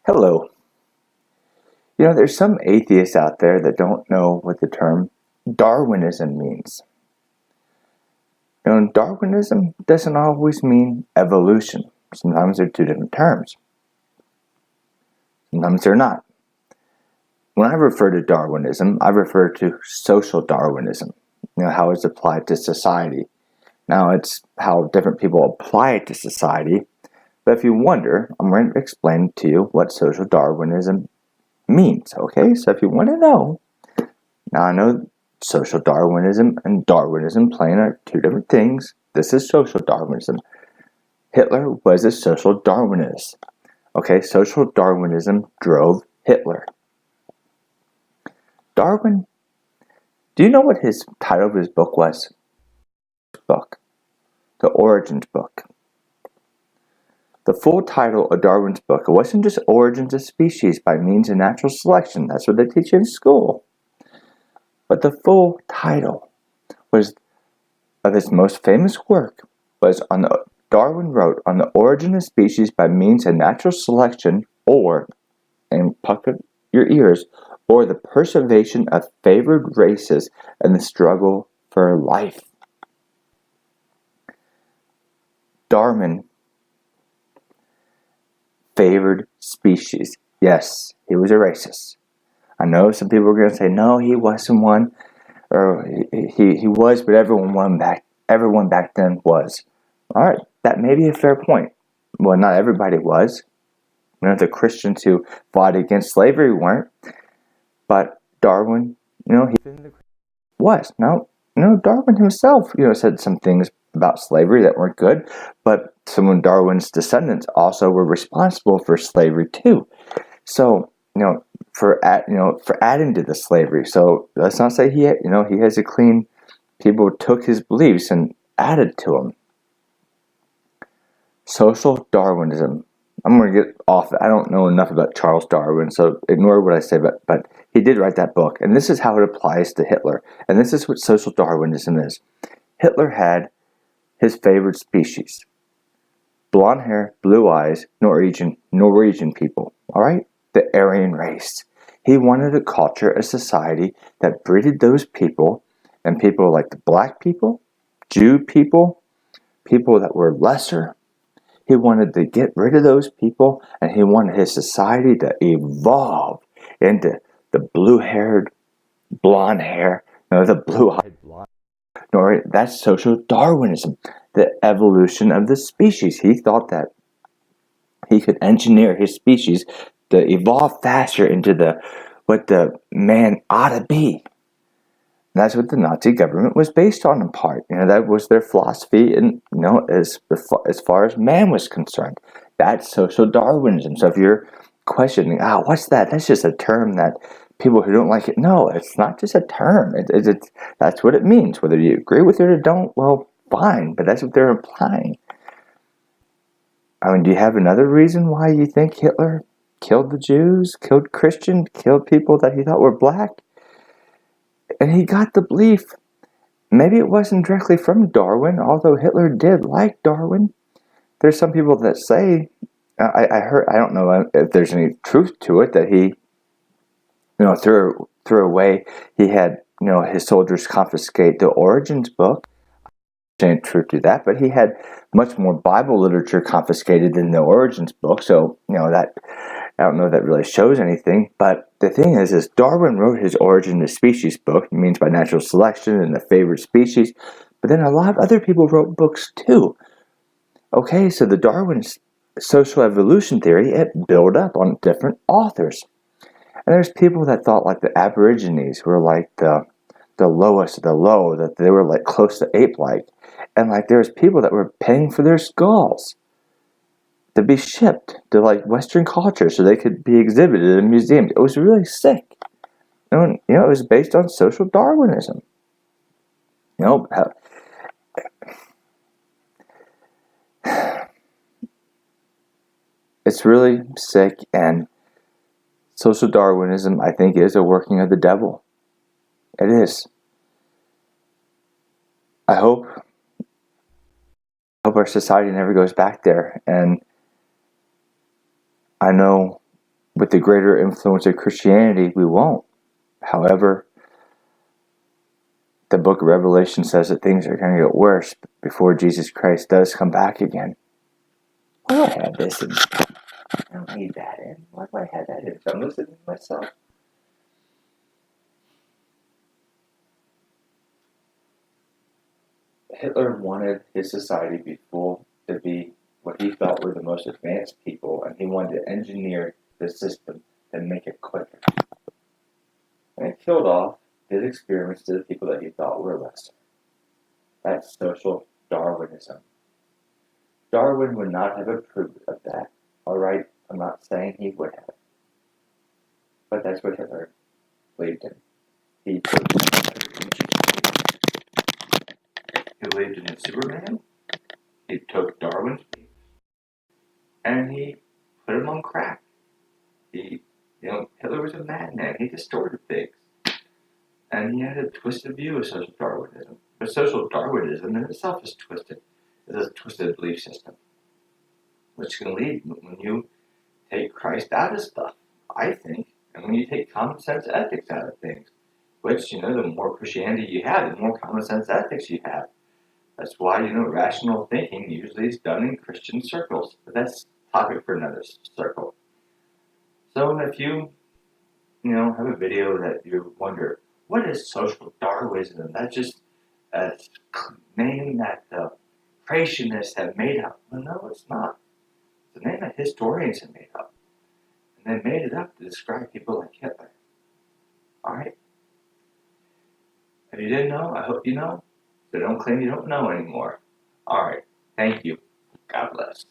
Hello. There's some atheists out there that don't know what the term Darwinism means. Darwinism doesn't always mean evolution. Sometimes they're two different terms. Sometimes they're not. When I refer to Darwinism, I refer to social Darwinism, how it's applied to society. Now, it's how different people apply it to society. But if you wonder, I'm going to explain to you what social Darwinism means, okay? So if you want to know, now I know social Darwinism and Darwinism plain are two different things. This is social Darwinism. Hitler was a social Darwinist. Okay, social Darwinism drove Hitler. Darwin, do you know what his title of his book was? Book. The Origins book. The full title of Darwin's book, it wasn't just Origins of Species by Means of Natural Selection. That's what they teach in school. But the full title was of his most famous work was Darwin wrote on the origin of species by means of natural selection, or, and pucker your ears, or the preservation of favored races and the struggle for life. Darwin favored species. Yes, he was a racist. I know some people are going to say, no, he wasn't one, or he was, but everyone back then was. All right, that may be a fair point. Well, not everybody was. The Christians who fought against slavery weren't, but Darwin, he was. Now, Darwin himself, said some things about slavery that weren't good, but some of Darwin's descendants also were responsible for slavery too. So, for adding to the slavery. So let's not say he has a clean. People took his beliefs and added to them. Social Darwinism. I'm going to get off. I don't know enough about Charles Darwin, so ignore what I say. But he did write that book, and this is how it applies to Hitler. And this is what social Darwinism is. Hitler had his favorite species: blonde hair, blue eyes, Norwegian people. All right, the Aryan race. He wanted a culture, a society that breeded those people, and people like the black people, Jew people, people that were lesser. He wanted to get rid of those people, and he wanted his society to evolve into the blue-haired, blonde hair, the blue-eyed blonde. That's social Darwinism, the evolution of the species. He thought that he could engineer his species to evolve faster into what the man ought to be. And that's what the Nazi government was based on in part. That was their philosophy, and as far as man was concerned, that's social Darwinism. So if you're questioning, what's that? That's just a term that people who don't like it. No, it's not just a term. That's what it means. Whether you agree with it or don't, well, fine. But that's what they're implying. Do you have another reason why you think Hitler killed the Jews, killed Christians, killed people that he thought were black? And he got the belief, maybe it wasn't directly from Darwin, although Hitler did like Darwin. There's some people that say, I don't know if there's any truth to it, that he, threw away, he had, his soldiers confiscate the Origins book. Ain't true to that, but he had much more Bible literature confiscated than the Origins book, so that I don't know if that really shows anything. But the thing is Darwin wrote his Origin of Species book, it means by natural selection and the favorite species, but then a lot of other people wrote books too. Okay, so the Darwin social evolution theory, it built up on different authors, and there's people that thought like the Aborigines were like the lowest of the low, that they were like close to ape-like. And like there's people that were paying for their skulls to be shipped to like Western culture so they could be exhibited in museums. It was really sick. It was based on social Darwinism. It's really sick, and social Darwinism, I think, is a working of the devil. It is. I hope our society never goes back there. And I know with the greater influence of Christianity, we won't. However, the book of Revelation says that things are going to get worse before Jesus Christ does come back again. Why do I have this in? I don't need that in. Why do I have that in? So I'm listening to myself. Hitler wanted his society to be what he felt were the most advanced people, and he wanted to engineer the system and make it quicker. And it killed off his experiments to the people that he thought were lesser. That's social Darwinism. Darwin would not have approved of that. All right, I'm not saying he would have. But that's what Hitler believed in. He believed in Superman. He took Darwin's beliefs and he put him on crack. Hitler was a madman. He distorted things. And he had a twisted view of social Darwinism. But social Darwinism in itself is twisted. It's a twisted belief system, which can lead when you take Christ out of stuff, I think, and when you take common sense ethics out of things, which, the more Christianity you have, the more common sense ethics you have. That's why, rational thinking usually is done in Christian circles. But that's a topic for another circle. So if you, have a video that you wonder, what is social Darwinism? That's just a name that the creationists have made up. Well, no, it's not. It's a name that historians have made up. And they made it up to describe people like Hitler. Alright? If you didn't know, I hope you know. So don't claim you don't know anymore. Alright. Thank you. God bless.